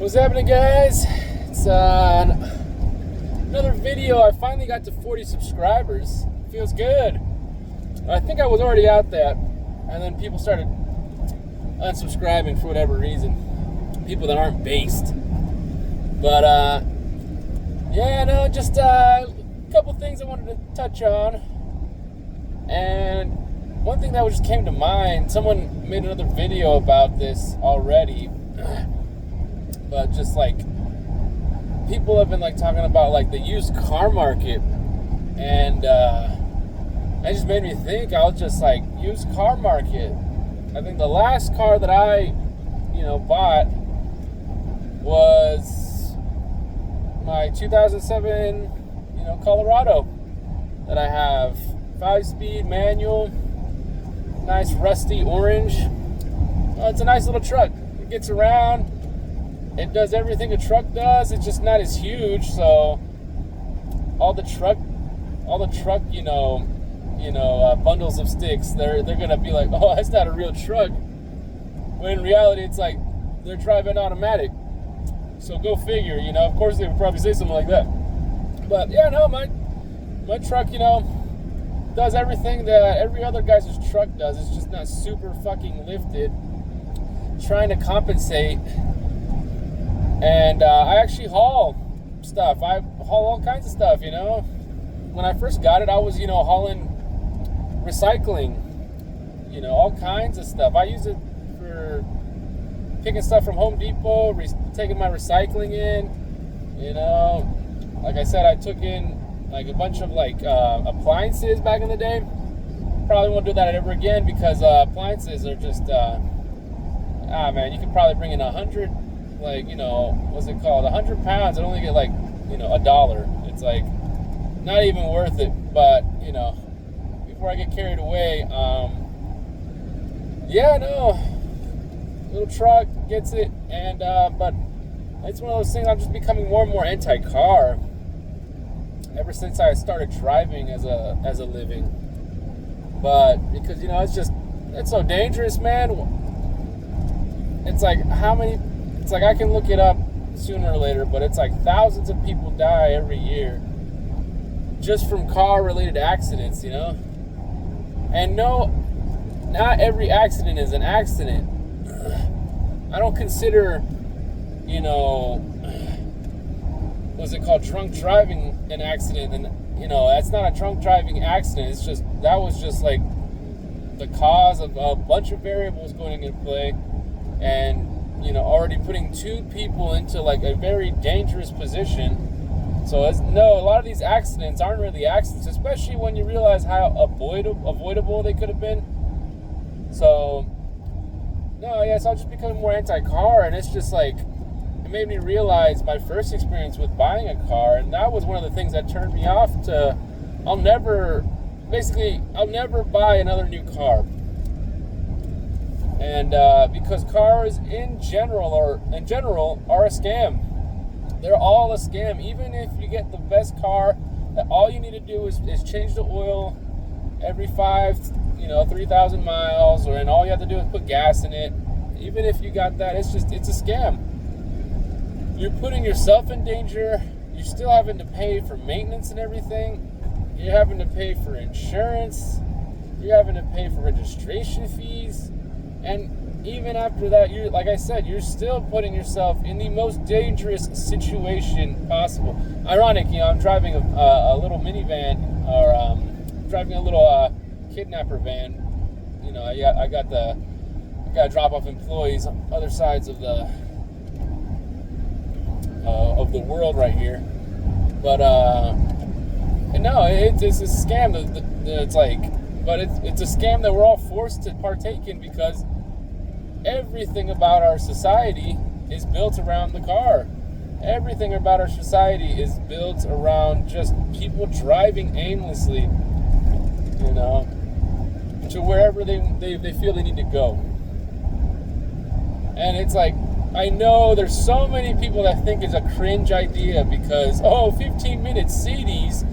What's happening, guys? It's another video. I finally got to 40 subscribers. Feels good. I think I was already out there, and then people started unsubscribing for whatever reason. People that aren't based. But yeah, no, just a couple things I wanted to touch on. And one thing that just came to mind, someone made another video about this already. But just like people have been like talking about like the used car market, and it just made me think. I was just like, used car market. I think the last car that I bought was my 2007 Colorado that I have, 5-speed manual, nice rusty orange. It's a nice little truck. It gets around. It does everything a truck does. It's just not as huge. So all the truck, bundles of sticks, they're gonna be like, oh, that's not a real truck. When in reality, it's like they're driving automatic. So go figure. Of course they would probably say something like that. But yeah, no, my truck, does everything that every other guy's truck does. It's just not super fucking lifted. Trying to compensate. And I actually haul stuff. I haul all kinds of stuff, When I first got it, I was, hauling recycling, all kinds of stuff. I use it for picking stuff from Home Depot, taking my recycling in, Like I said, I took in like a bunch of appliances back in the day. Probably won't do that ever again because appliances are just, man, you could probably bring in 100, what's it called? 100 pounds and only get $1. It's like not even worth it. But, before I get carried away, little truck gets it. And, but it's one of those things. I'm just becoming more and more anti-car ever since I started driving as a living. But because, it's so dangerous, man. It's like it's like I can look it up sooner or later, but it's like thousands of people die every year just from car-related accidents, And no, not every accident is an accident. I don't consider, what's it called, drunk driving an accident, and that's not a drunk driving accident. It's just that was just like the cause of a bunch of variables going into play, and already putting two people into like a very dangerous position. So a lot of these accidents aren't really accidents, especially when you realize how avoidable they could have been. So so I'm just becoming more anti-car, and it's just like it made me realize my first experience with buying a car, and that was one of the things that turned me off to I'll never buy another new car. And because cars in general are a scam. They're all a scam. Even if you get the best car, that all you need to do is change the oil every 3,000 miles, and all you have to do is put gas in it. Even if you got that, it's a scam. You're putting yourself in danger. You're still having to pay for maintenance and everything. You're having to pay for insurance. You're having to pay for registration fees. And even after that, you're still putting yourself in the most dangerous situation possible. Ironic, I'm driving a little minivan, or driving a little kidnapper van. I got to drop off employees on other sides of the world right here. But no, it's a scam. It's a scam that we're all forced to partake in because everything about our society is built around the car. Everything about our society is built around just people driving aimlessly, to wherever they feel they need to go. And it's like, I know there's so many people that think it's a cringe idea because, 15-minute cities,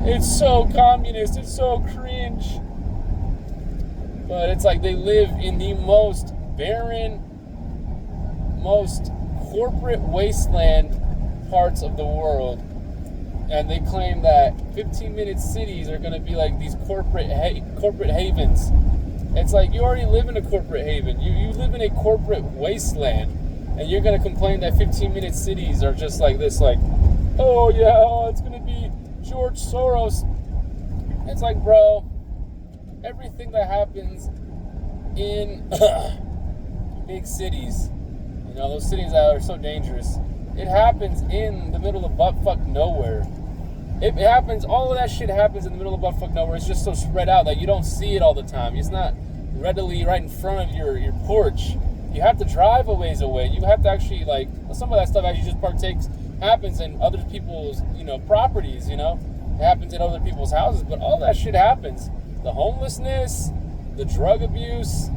it's so communist, it's so cringe. But it's like they live in the most barren, most corporate wasteland parts of the world, and they claim that 15-minute cities are going to be like these corporate havens. It's like, you already live in a corporate haven. You live in a corporate wasteland, and you're going to complain that 15-minute cities are just like this, like, oh yeah, it's going to be George Soros. It's like, bro, everything that happens in big cities, those cities that are so dangerous, it happens in the middle of buttfuck nowhere. It happens, all of that shit happens in the middle of buttfuck nowhere. It's just so spread out that you don't see it all the time. It's not readily right in front of your porch. You have to drive a ways away. You have to actually, like, some of that stuff actually just happens in other people's, properties, It happens in other people's houses, but all that shit happens. The homelessness, the drug abuse,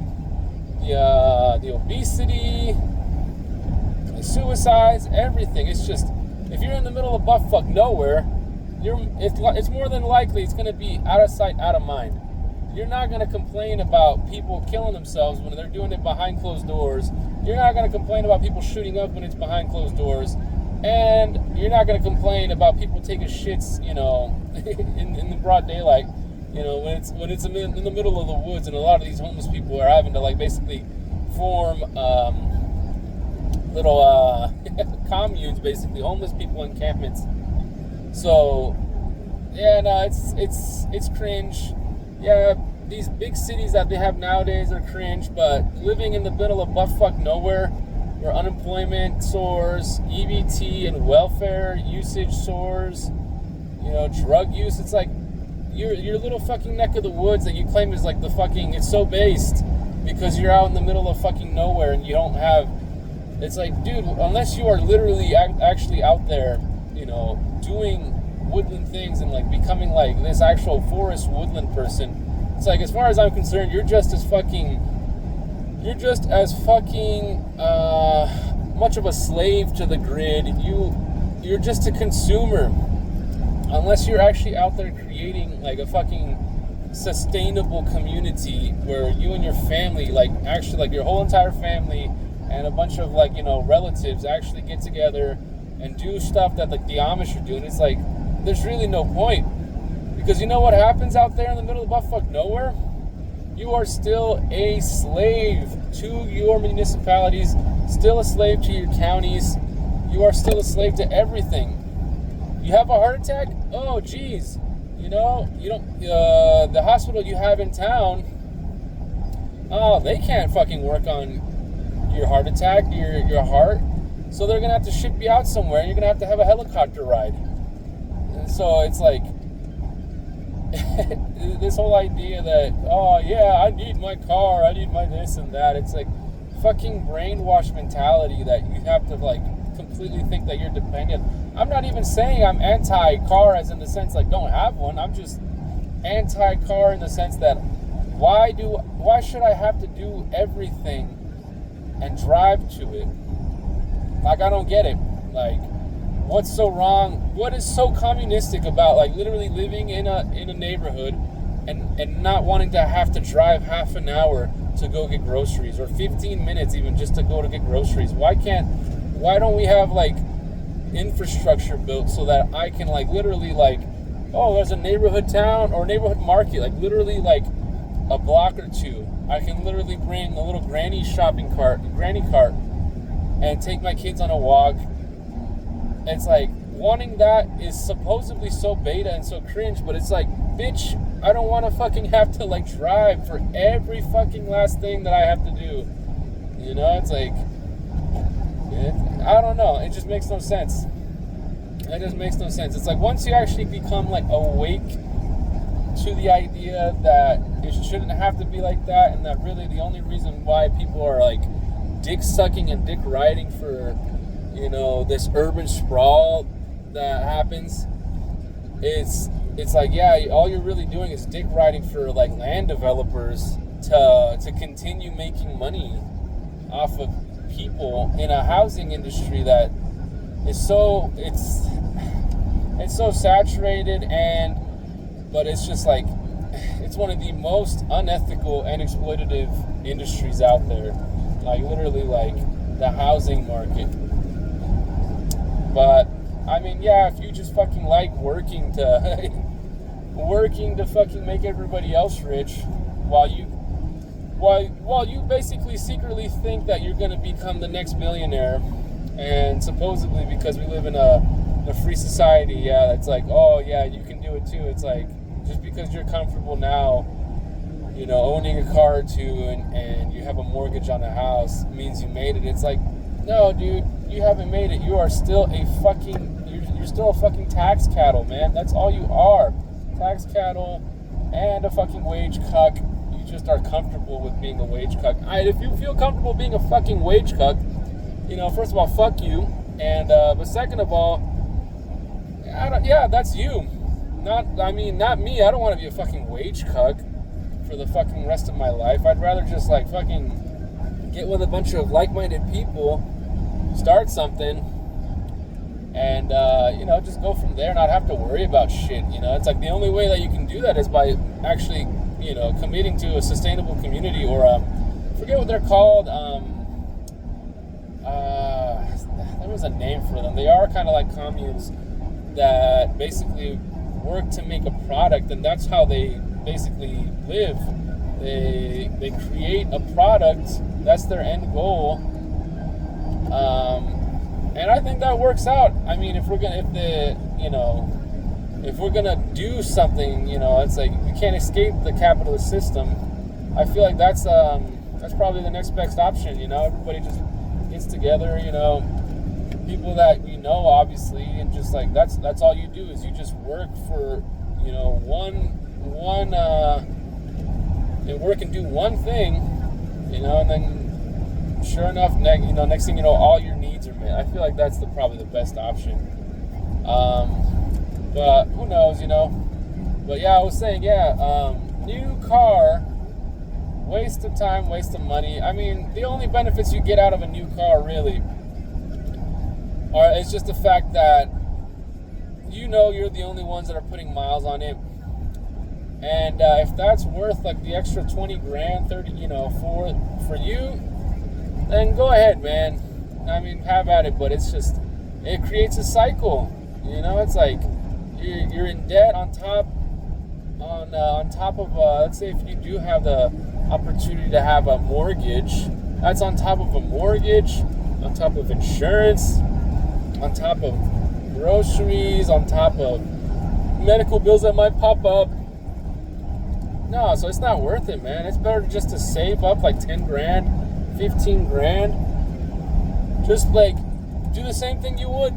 the obesity, the suicides, everything. It's just, if you're in the middle of buttfuck nowhere, it's more than likely it's going to be out of sight, out of mind. You're not going to complain about people killing themselves when they're doing it behind closed doors. You're not going to complain about people shooting up when it's behind closed doors. And you're not going to complain about people taking shits, in the broad daylight, when it's in the middle of the woods, and a lot of these homeless people are having to, like, basically form little communes, basically, homeless people encampments. So, yeah, no, it's cringe. Yeah, these big cities that they have nowadays are cringe, but living in the middle of buttfuck nowhere, where unemployment soars, EBT and welfare usage soars, drug use, it's like your little fucking neck of the woods that you claim is like the fucking, it's so based because you're out in the middle of fucking nowhere and you don't have, it's like, dude, unless you are literally actually out there, doing woodland things and like becoming like this actual forest woodland person, it's like, as far as I'm concerned, you're just as fucking much of a slave to the grid. You're just a consumer, unless you're actually out there creating like a fucking sustainable community where you and your family, like actually like your whole entire family and a bunch of like relatives actually get together and do stuff that like the Amish are doing. It's like, there's really no point, because you know what happens out there in the middle of buttfuck nowhere? You are still a slave to your municipalities, still a slave to your counties. You are still a slave to everything. You have a heart attack? Oh, geez. You don't, the hospital you have in town, oh, they can't fucking work on your heart attack, your heart. So they're going to have to ship you out somewhere, and you're going to have a helicopter ride. And so it's like, this whole idea that, oh yeah, I need my car, I need my this and that. It's like fucking brainwash mentality that you have to like completely think that you're dependent. I'm not even saying I'm anti-car as in the sense like don't have one. I'm just anti-car in the sense that why should I have to do everything and drive to it? Like, I don't get it. Like, what's so wrong? What is so communistic about like literally living in a neighborhood and not wanting to have to drive half an hour to go get groceries, or 15 minutes even just to go to get groceries? Why don't we have like infrastructure built so that I can like literally like, oh, there's a neighborhood town or neighborhood market, like literally like a block or two. I can literally bring a little granny cart and take my kids on a walk. It's like, wanting that is supposedly so beta and so cringe, but it's like, bitch, I don't want to fucking have to like drive for every fucking last thing that I have to do. It's like, I don't know, it just makes no sense. It just makes no sense. It's like, once you actually become like awake to the idea that it shouldn't have to be like that, and that really the only reason why people are like dick sucking and dick riding for this urban sprawl that happens, it's like, yeah, all you're really doing is dick riding for like land developers to continue making money off of people in a housing industry that is so it's so saturated, but it's just like, it's one of the most unethical and exploitative industries out there. Like literally, like the housing market. But I mean, yeah, if you just fucking like working to fucking make everybody else rich, while you basically secretly think that you're gonna become the next millionaire, and supposedly because we live in a free society, yeah, it's like, oh yeah, you can do it too. It's like, just because you're comfortable now, you know, owning a car or two and you have a mortgage on a house means you made it. It's like, no, dude, you haven't made it. You are still you're still a fucking tax cattle, man. That's all you are. Tax cattle and a fucking wage cuck. You just are comfortable with being a wage cuck. If you feel comfortable being a fucking wage cuck, you know, first of all, fuck you. And, but second of all, yeah, that's you. Not me. I don't want to be a fucking wage cuck for the fucking rest of my life. I'd rather just like fucking get with a bunch of like-minded people, start something, and you know, just go from there, not have to worry about shit. You know, it's like the only way that you can do that is by actually, you know, committing to a sustainable community, or forget what they're called. There was a name for them. They are kind of like communes that basically work to make a product, and that's how they basically live. They create a product. That's their end goal. And I think that works out. I mean, if we're gonna do something, you know, it's like we can't escape the capitalist system. I feel like that's probably the next best option. You know, everybody just gets together. You know, people that you know, obviously, and just like that's all you do is you just work for, you know, and work and do one thing, you know, and then sure enough, next thing you know, all your needs are met. I feel like that's probably the best option. But who knows, you know. But yeah, I was saying, new car, waste of time, waste of money. I mean, the only benefits you get out of a new car really it's just the fact that you know you're the only ones that are putting miles on it. And if that's worth like the extra 20 grand, 30, you know, for you, then go ahead, man. I mean, have at it. But it's just, it creates a cycle. You know, it's like you're in debt on top of let's say if you do have the opportunity to have a mortgage, that's on top of a mortgage, on top of insurance, on top of groceries, on top of medical bills that might pop up. No, so it's not worth it, man. It's better just to save up like 10 grand, 15 grand. Just like do the same thing you would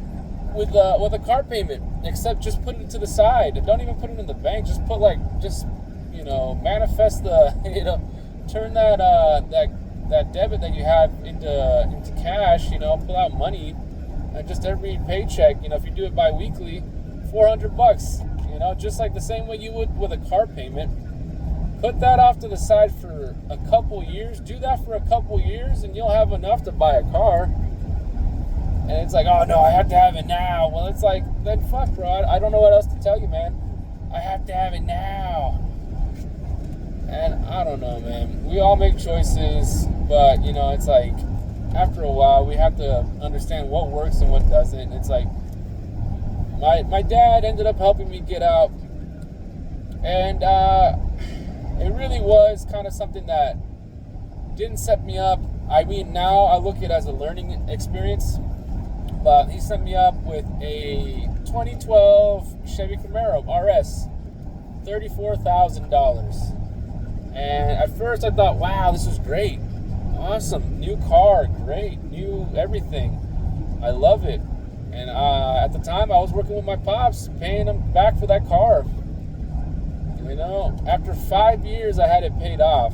with a car payment, except just put it to the side. Don't even put it in the bank. Just put you know, manifest the, you know, turn that debit that you have into cash, you know, pull out money, and just every paycheck, you know, if you do it bi-weekly, $400, you know, just like the same way you would with a car payment. Put that off to the side for a couple years. Do that for a couple years, and you'll have enough to buy a car. And it's like, oh no, I have to have it now. Well, it's like, then fuck, bro. I don't know what else to tell you, man. I have to have it now. And I don't know, man. We all make choices, but you know, it's like after a while we have to understand what works and what doesn't. It's like my dad ended up helping me get out, and it really was kind of something that didn't set me up. I mean, now I look at it as a learning experience. But he set me up with a 2012 Chevy Camaro RS, $34,000. And at first I thought, wow, this is great. Awesome. New car, great. New everything. I love it. And at the time I was working with my pops, paying him back for that car. You know, after 5 years I had it paid off.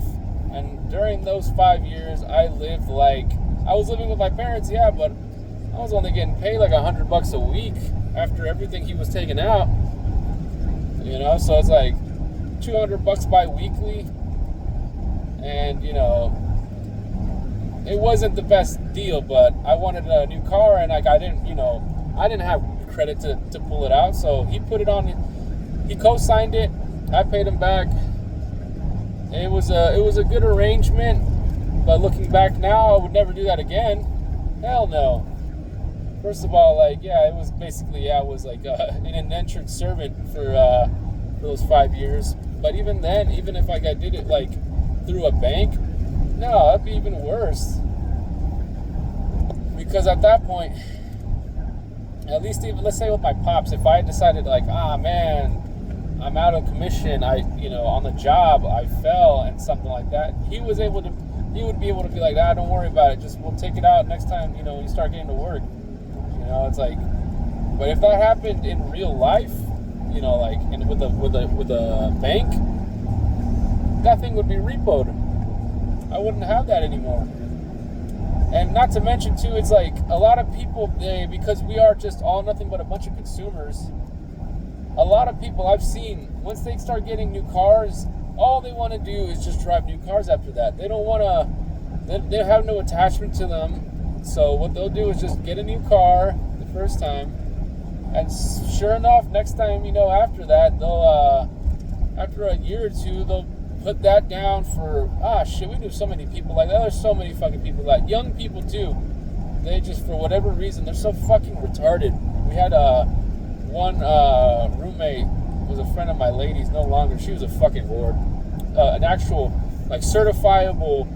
And during those 5 years I lived like, I was living with my parents, yeah, but I was only getting paid like $100 a week after everything he was taking out. You know, so it's like $200 bi-weekly. And, you know, it wasn't the best deal, but I wanted a new car, and like I didn't have credit to pull it out. So he put it on, he co-signed it. I paid him back. It was a good arrangement, but looking back now, I would never do that again. Hell no. First of all, like, yeah, it was basically, I was like an indentured servant for those 5 years. But even then, even if like I did it like through a bank, no, that'd be even worse. Because at that point, at least even, let's say with my pops, if I had decided like, man, I'm out of commission, on the job, I fell and something like that, he would be able to be like, don't worry about it, just we'll take it out next time, when you start getting to work. It's like, but if that happened in real life, like with a bank, that thing would be repoed. I wouldn't have that anymore. And not to mention too, it's like a lot of people, because we are just all nothing but a bunch of consumers, a lot of people I've seen, once they start getting new cars, all they want to do is just drive new cars after that. They don't want to, they have no attachment to them. So what they'll do is just get a new car the first time, and sure enough, next time, after that, they'll, after a year or two, they'll put that down for, we knew so many people like that. There's so many fucking people like that. Young people too. They just, for whatever reason, they're so fucking retarded. We had one roommate, was a friend of my lady's, no longer. She was a fucking whore. An actual, like, certifiable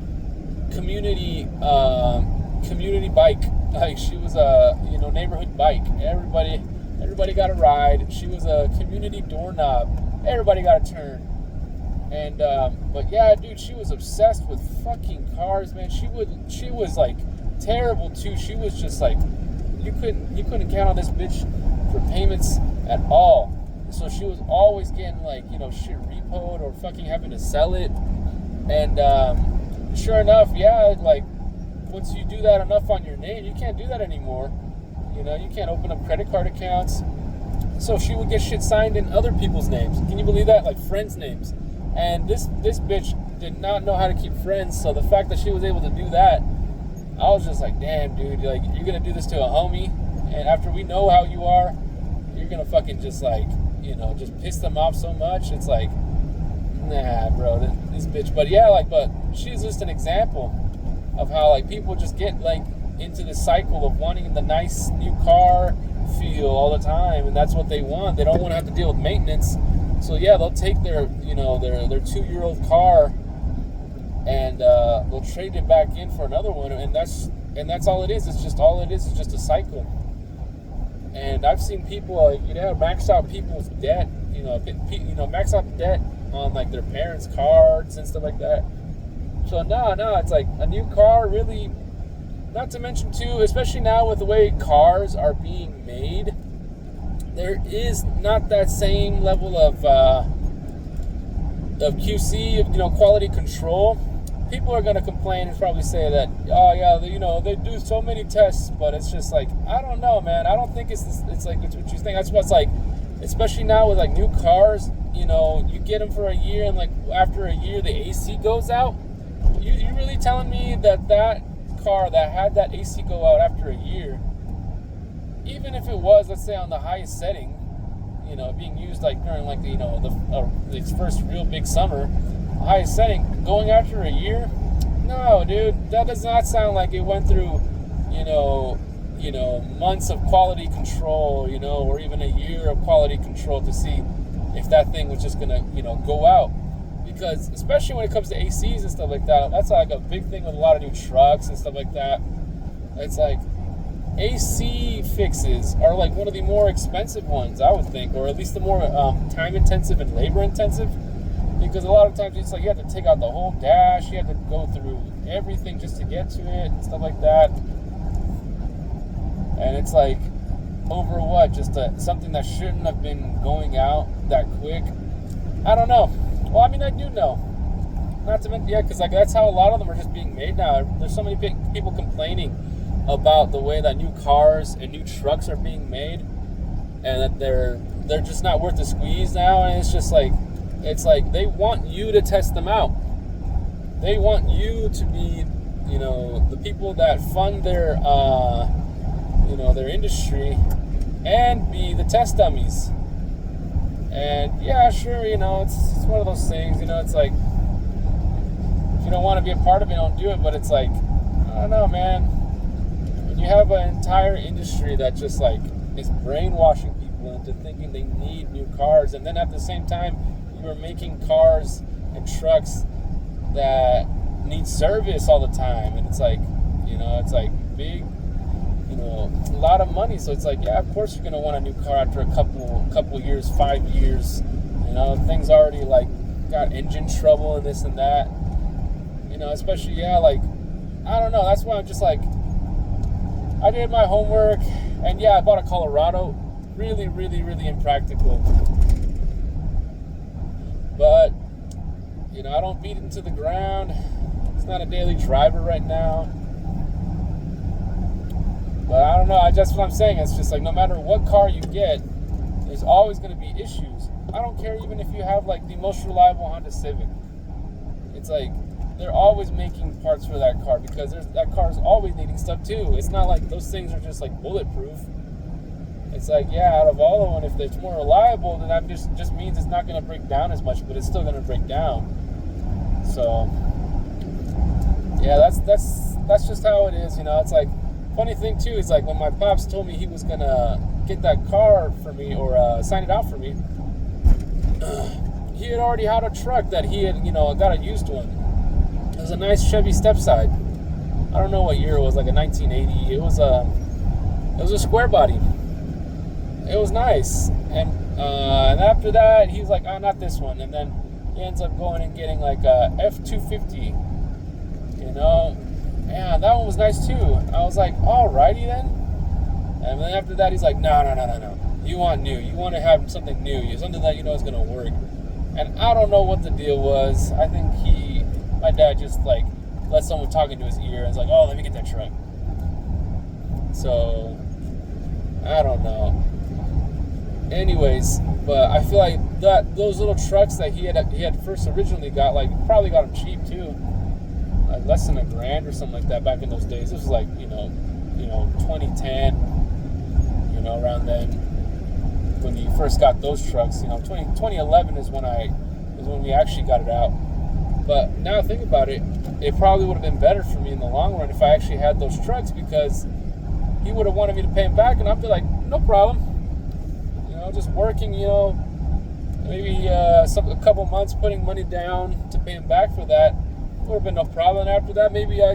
community bike. Like, she was a neighborhood bike. Everybody got a ride. She was a community doorknob. Everybody got a turn. And but yeah, dude, she was obsessed with fucking cars, man. She was like terrible too. She was just like, you couldn't count on this bitch for payments at all. So she was always getting like shit repoed or fucking having to sell it. And sure enough, yeah, like, once you do that enough on your name, you can't do that anymore. You can't open up credit card accounts. So she would get shit signed in other people's names. Can you believe that? Like friends' names. And this bitch did not know how to keep friends. So the fact that she was able to do that, I was just like, damn, dude, like, you're gonna do this to a homie, and after we know how you are, you're gonna fucking just like, just piss them off so much. It's like, nah, bro, this bitch. But yeah, like, but she's just an example of how like people just get like into the cycle of wanting the nice new car feel all the time, and that's what they want. They don't want to have to deal with maintenance. So yeah, they'll take their 2-year-old car and they'll trade it back in for another one, and that's all it is. It's just all it is just a cycle. And I've seen people max out people's debt, max out debt on like their parents' cards and stuff like that. So no, it's like a new car really, not to mention too, especially now with the way cars are being made, there is not that same level of QC, of quality control. People are going to complain and probably say that, oh yeah, they do so many tests, but it's just like, I don't know, man. I don't think it's like it's what you think. That's what's like, especially now with like new cars, you get them for a year, and like after a year the AC goes out. You really telling me that car that had that AC go out after a year, even if it was, let's say, on the highest setting, being used like during like the first real big summer, highest setting, going after a year? No, dude, that does not sound like it went through, months of quality control, or even a year of quality control to see if that thing was just gonna, go out. Because especially when it comes to ACs and stuff like that, that's like a big thing with a lot of new trucks and stuff like that. It's like AC fixes are like one of the more expensive ones, I would think, or at least the more time intensive and labor intensive. Because a lot of times it's like you have to take out the whole dash, you have to go through everything just to get to it and stuff like that. And it's like, over what? Just something that shouldn't have been going out that quick? I don't know. Well, I mean, I do know. Not to mention, yeah, because like that's how a lot of them are just being made now. There's so many people complaining about the way that new cars and new trucks are being made, and that they're just not worth the squeeze now. And it's just like, they want you to test them out. They want you to be, the people that fund their, their industry, and be the test dummies. And yeah, sure, it's one of those things, it's like, if you don't want to be a part of it, don't do it. But it's like, I don't know, man. When you have an entire industry that just like is brainwashing people into thinking they need new cars, and then at the same time you're making cars and trucks that need service all the time, and it's like, it's like big, a lot of money. So it's like, yeah, of course you're gonna want a new car after a couple years, 5 years. Things already like got engine trouble and this and that. Especially, like, I don't know. That's why I'm just like, I did my homework, and yeah, I bought a Colorado. Really, really, really impractical. But I don't beat it into the ground. It's not a daily driver right now. But I don't know. That's what I'm saying. It's just like, no matter what car you get, there's always going to be issues. I don't care even if you have like the most reliable Honda Civic. It's like they're always making parts for that car because that car is always needing stuff too. It's not like those things are just like bulletproof. It's like, yeah, out of all of them, if it's more reliable, then that just means it's not going to break down as much, but it's still going to break down. So yeah, that's just how it is. It's like, funny thing too is like when my pops told me he was gonna get that car for me or sign it out for me, he had already had a truck that he had got a used one. It was a nice Chevy stepside. I don't know what year it was, like a 1980. It was a square body. It was nice, and after that he was like, oh, not this one, and then he ends up going and getting like a F-250. Yeah, that one was nice too. I was like, alrighty then. And then after that, he's like, no. You want new. You want to have something new. Something that is going to work. And I don't know what the deal was. I think my dad just like let someone talk into his ear and was like, oh, let me get that truck. So, I don't know. Anyways, but I feel like those little trucks that he had first originally got, like, probably got them cheap too. Like less than $1,000 or something like that back in those days. This was like 2010, around then when he first got those trucks. 2011 is when we actually got it out. But now think about it, it probably would have been better for me in the long run if I actually had those trucks, because he would have wanted me to pay him back, and I'd be like, no problem. Just working, maybe a couple months putting money down to pay him back for that. Would have been no problem. After that, maybe I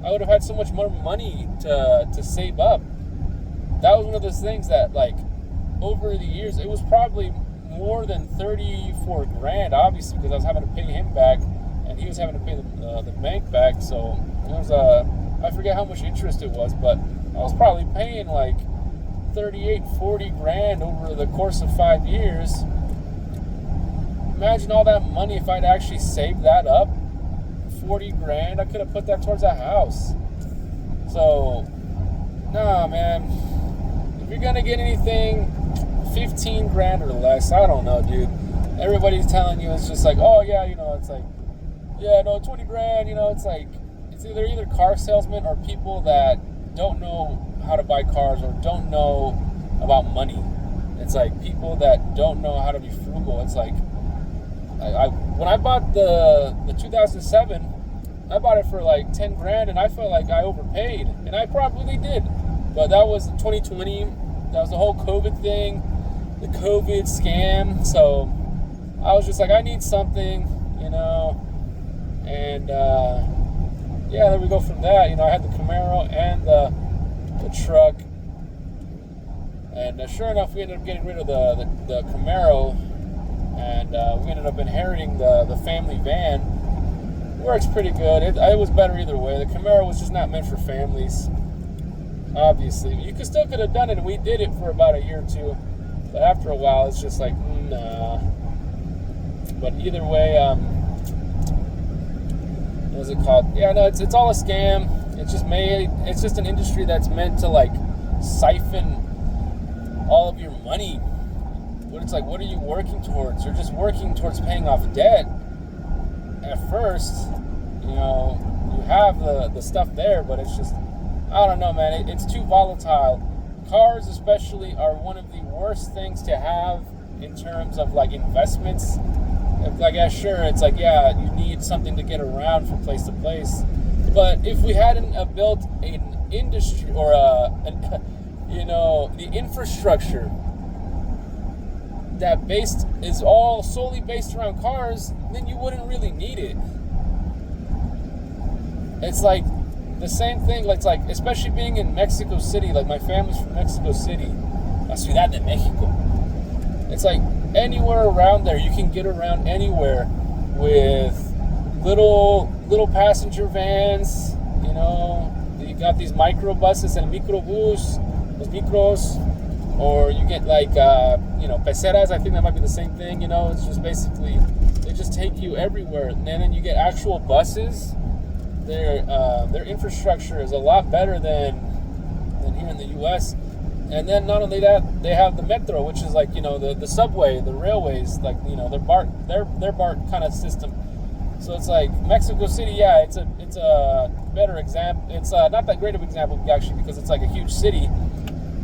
would have had so much more money to save up. That was one of those things that, like, over the years, it was probably more than $34,000, obviously, because I was having to pay him back and he was having to pay the bank back. So it was I forget how much interest it was, but I was probably paying like $38,000-40,000 over the course of 5 years. Imagine all that money if I'd actually saved that up. $40,000, I could have put that towards a house. So, nah, man. If you're gonna get anything $15,000 or less, I don't know, dude. Everybody's telling you it's just like, oh yeah, it's like, yeah, no, $20,000. It's like, it's either car salesmen or people that don't know how to buy cars or don't know about money. It's like people that don't know how to be frugal. It's like, when I bought the 2007, I bought it for like $10,000, and I felt like I overpaid, and I probably did. But that was 2020. That was the whole COVID thing, the COVID scam. So I was just like, I need something, and yeah, there we go from that. I had the Camaro and the truck, and sure enough, we ended up getting rid of the Camaro. And we ended up inheriting the family van. It works pretty good. It was better either way. The Camaro was just not meant for families, obviously. You could have done it, and we did it for about a year or two. But after a while, it's just like, nah. But either way, what was it called? Yeah, no, it's all a scam. It's just an industry that's meant to like siphon all of your money. But it's like, what are you working towards? You're just working towards paying off debt. At first, you have the stuff there, but it's just, I don't know, man. It's too volatile. Cars especially are one of the worst things to have in terms of like investments. Like, yeah, sure, it's like, yeah, you need something to get around from place to place. But if we hadn't built an industry or the infrastructure that is all solely based around cars, then you wouldn't really need it. It's like the same thing. It's like, especially being in Mexico City. Like, my family's from Mexico City, La Ciudad de Mexico. It's like anywhere around there, you can get around anywhere with little passenger vans. You got these microbuses and microbus, those micros, or you get like peceras. I think that might be the same thing. It's just basically they just take you everywhere, and then you get actual buses. Their infrastructure is a lot better than here in the U.S. And then not only that, they have the metro, which is like the subway, the railways, like their BART kind of system. So it's like Mexico City, yeah, it's a better example. It's not that great of an example actually, because it's like a huge city.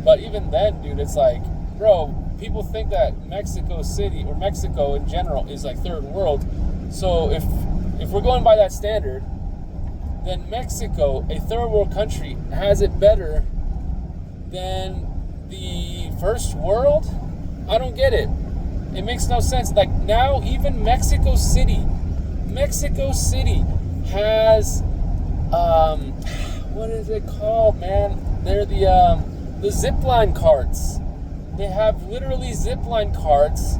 But even then, dude, it's like, bro, people think that Mexico City or Mexico in general is like third world. So if we're going by that standard, then Mexico, a third world country, has it better than the first world? I don't get it. It makes no sense. Like, now even Mexico City has what is it called, man? They're the zipline carts. They have literally zipline carts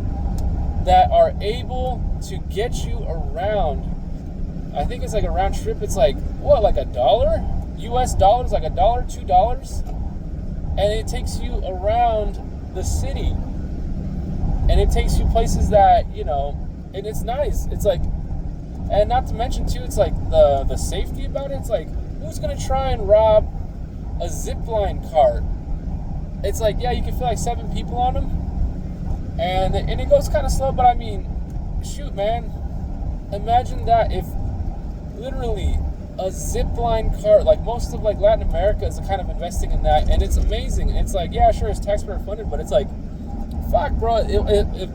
that are able to get you around. I think it's like a round trip. It's like, what, like $1? US dollars, like $1, $2? And it takes you around the city. And it takes you places that, and it's nice. It's like, and not to mention too, it's like the safety about it. It's like, who's going to try and rob a zipline cart? It's like, yeah, you can fit like 7 people on them. And it goes kind of slow, but I mean, shoot, man. Imagine that if literally a zipline cart, like most of like Latin America is kind of investing in that, and it's amazing. It's like, yeah, sure, it's taxpayer funded, but it's like, fuck, bro. If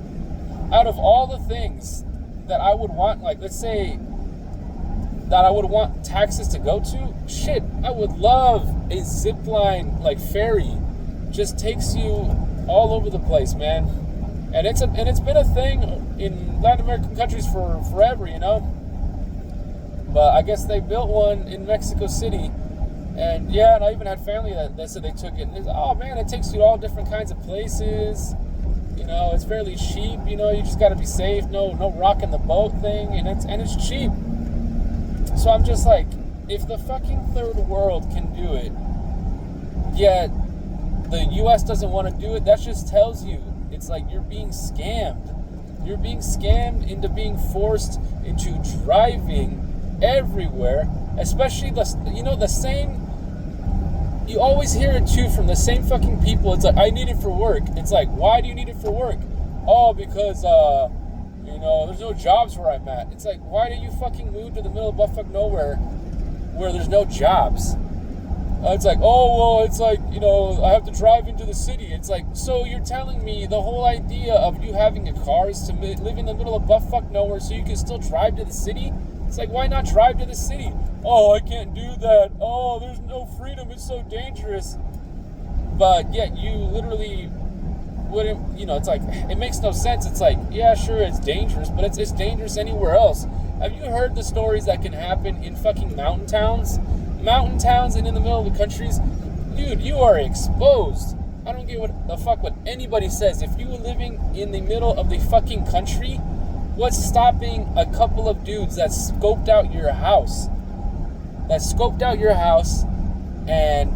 out of all the things that I would want, like, let's say that I would want taxes to go to, shit, I would love a zipline like ferry. Just takes you all over the place, man. And it's been a thing in Latin American countries for forever, But I guess they built one in Mexico City, and yeah, and I even had family that said they took it. And oh man, it takes you to all different kinds of places. It's fairly cheap. You just got to be safe. No rocking the boat thing, and it's cheap. So I'm just like, if the fucking third world can do it, yet the U.S. doesn't want to do it, that just tells you it's like you're being scammed. You're being scammed into being forced into driving everywhere, especially the same. You always hear it too from the same fucking people. It's like, I need it for work. It's like, why do you need it for work? Oh, because there's no jobs where I'm at. It's like, why do you fucking move to the middle of buttfuck nowhere where there's no jobs? It's like, oh, well, it's like, I have to drive into the city. It's like, so you're telling me the whole idea of you having a car is to live in the middle of buttfuck nowhere so you can still drive to the city? It's like, why not drive to the city? Oh, I can't do that. Oh, there's no freedom. It's so dangerous. But yet you literally wouldn't, it's like, it makes no sense. It's like, yeah, sure, it's dangerous, but it's dangerous anywhere else. Have you heard the stories that can happen in fucking mountain towns? Mountain towns and in the middle of the countries? Dude, you are exposed. I don't get what anybody says. If you were living in the middle of the fucking country, what's stopping a couple of dudes that scoped out your house? And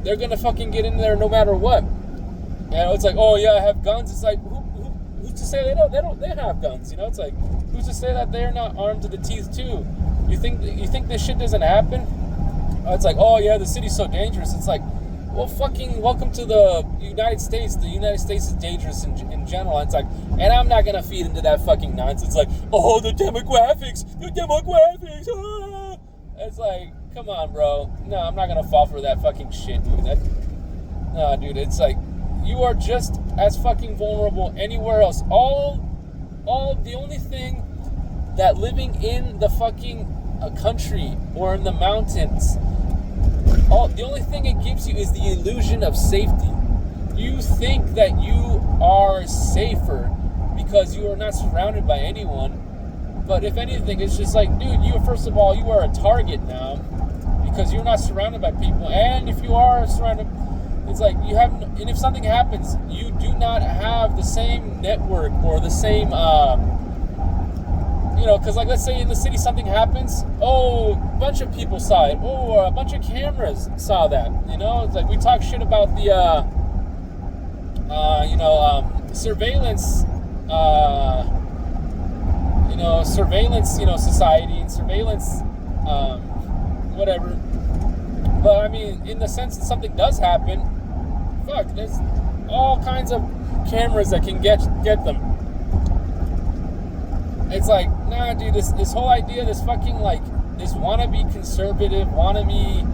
they're gonna fucking get in there no matter what. It's like, oh yeah, I have guns. It's like, who's to say they have guns? It's like, who's to say that they're not armed to the teeth too? You think this shit doesn't happen? It's like, oh yeah, the city's so dangerous. It's like, well, fucking welcome to the United States. The United States is dangerous in general. It's like, and I'm not gonna feed into that fucking nonsense. It's like, oh, the demographics. Ah. It's like, come on, bro. No, I'm not gonna fall for that fucking shit, dude. No, dude. It's like, you are just as fucking vulnerable anywhere else. All the only thing that living in the fucking a country or in the mountains, the only thing it gives you is the illusion of safety. You think that you are safer because you are not surrounded by anyone. But if anything, it's just like, dude, first of all, you are a target now because you're not surrounded by people. And if you are surrounded, it's like and if something happens, you do not have the same network or the same, because like, let's say in the city something happens, a bunch of people saw it, a bunch of cameras saw that, it's like we talk shit about the, surveillance, surveillance, society and surveillance, whatever. But I mean, in the sense that something does happen, there's all kinds of cameras that can get them. It's like, nah, dude, this whole idea, this fucking, like, this wannabe conservative, wannabe,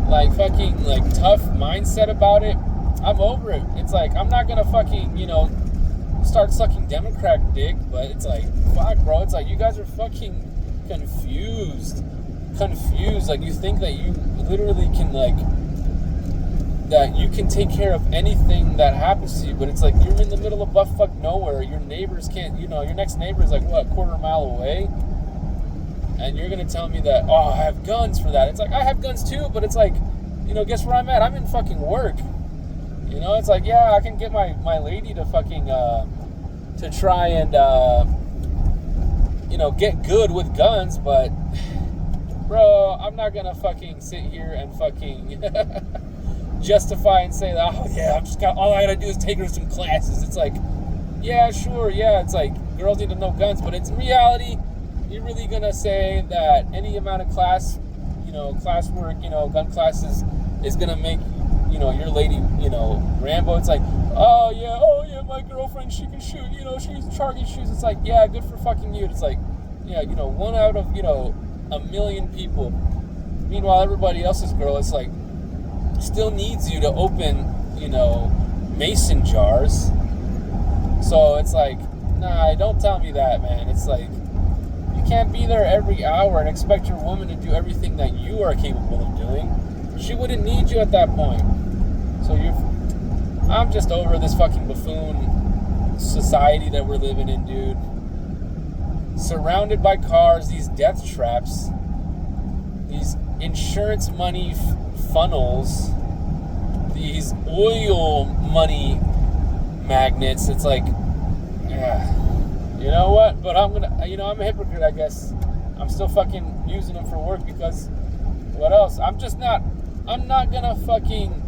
like, fucking, like, tough mindset about it, I'm over it. It's like, I'm not gonna fucking, start sucking Democrat dick, but it's like, fuck, bro, it's like, you guys are fucking confused, like, you think that you literally can, like, that you can take care of anything that happens to you, but it's like, you're in the middle of buttfuck nowhere, your neighbors can't, your next neighbor is like, what, a quarter mile away, and you're gonna tell me that, I have guns for that. It's like, I have guns too, but it's like, guess where I'm at? I'm in fucking work. It's like, yeah, I can get my lady to fucking, to try and, get good with guns, but, bro, I'm not gonna fucking sit here and fucking justify and say that, all I gotta do is take her to some classes. It's like, yeah, sure, yeah, it's like, girls need to know guns, but it's in reality, you're really gonna say that any amount of classwork, gun classes is gonna make, your lady, Rambo. It's like, oh yeah, my girlfriend, she can shoot, she's target shoots. It's like, yeah, good for fucking you. It's like, yeah, one out of, a million people. Meanwhile, everybody else's girl, it's like, still needs you to open, mason jars. So it's like, nah, don't tell me that, man. It's like, you can't be there every hour and expect your woman to do everything that you are capable of doing. She wouldn't need you at that point. So I'm just over this fucking buffoon society that we're living in, dude. Surrounded by cars, these death traps, these insurance money funnels, these oil money magnets. It's like, you know what? But I'm a hypocrite, I guess. I'm still fucking using them for work because what else? I'm not gonna fucking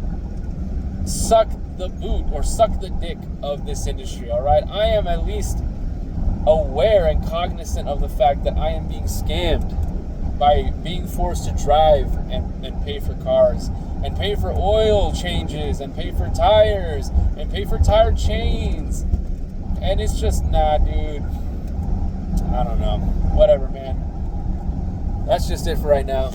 suck the boot or suck the dick of this industry, all right? I am at least aware and cognizant of the fact that I am being scammed by being forced to drive and pay for cars and pay for oil changes and pay for tires and pay for tire chains. And it's just, nah, dude. I don't know. Whatever, man. That's just it for right now.